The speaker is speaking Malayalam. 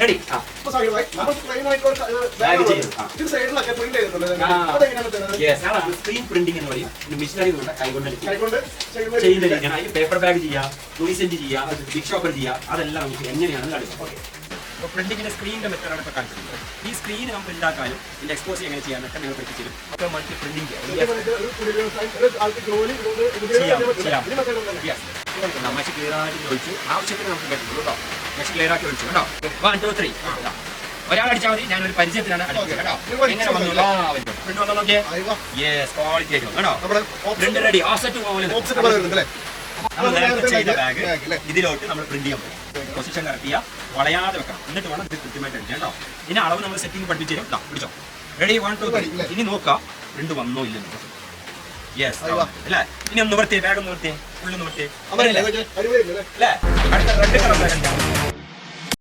റെഡി. സ്ക്രീൻ പ്രിന്റിംഗ് എന്ന് പറയും. മിഷനറി കൈകൊണ്ട് ചെയ്യുന്ന രീതിയാണ്. പേപ്പർ ബാഗ് ചെയ്യാം, തുണി സെഞ്ച് ചെയ്യാം, ബിഗ് ഷോപ്പർ ചെയ്യാം. അതെല്ലാം നമുക്ക് എങ്ങനെയാണെന്ന് കാണിക്കാം. അപ്പോൾ പ്രിന്റിങ്ങിന്റെ സ്ക്രീനിന്റെ മെത്തേഡാണ് ഇപ്പോൾ കാണിച്ചിട്ടുള്ളത്. ഈ സ്ക്രീൻ നമുക്ക് ഉണ്ടാക്കാനും ഇതിന്റെ എക്സ്പോസ് എങ്ങനെ ചെയ്യാനൊക്കെ നിങ്ങൾ പഠിപ്പിച്ചിരും. അപ്പോൾ മൾട്ടി പ്രിന്റിംഗ് മഷി ക്ലിയർ ആയിട്ട് ഒഴിച്ചു. ആവശ്യത്തിന് നമുക്ക് പറ്റുള്ളൂ കേട്ടോ. മഷി ക്ലിയർ ആക്കി ഒഴിച്ചു കേട്ടോ. 1 2 3 ഒരാൾ അടിച്ചാൽ മതി. ഞാനൊരു പരിചയത്തിലാണ് അടിക്കുക കേട്ടോ. എങ്ങനെ വന്നു പ്രിന്റ് വന്നോ നോക്കിയേ. യെസ്, ക്വാളിറ്റി ആയിട്ട് കേട്ടോ. Print ready. ഓഫ്സെറ്റ് പോലെ നമ്മൾ നേരത്തെ ചെയ്ത ബാഗ് ഇതിലോട്ട് നമ്മൾ പ്രിന്റ് ചെയ്യാൻ പറ്റും. പൊസിഷൻ കറക്റ്റ് ചെയ്യുക, വളയാതെ വെക്കണം. എന്നിട്ട് വേണം ഇത് കൃത്യമായിട്ട് അടിക്കാൻ കേട്ടോ. ഇനി അളവ് നമ്മൾ സെറ്റിംഗ് പഠിപ്പിച്ചു തരും. പിടിച്ചോ. റെഡി 1 2 3. ഇനി നോക്കാം പ്രിന്റ് വന്നോ ഇല്ലെന്ന്. യെസ് അല്ലേ. ഇനി ഒന്ന് നിവർത്തിയേ, ബാഗ് ഒന്ന് നിവർത്തിയേ, ഫുള്ള് നിവർത്തിയേ. അല്ലേ അടുത്ത റെഡ് കളർ ബാഗ്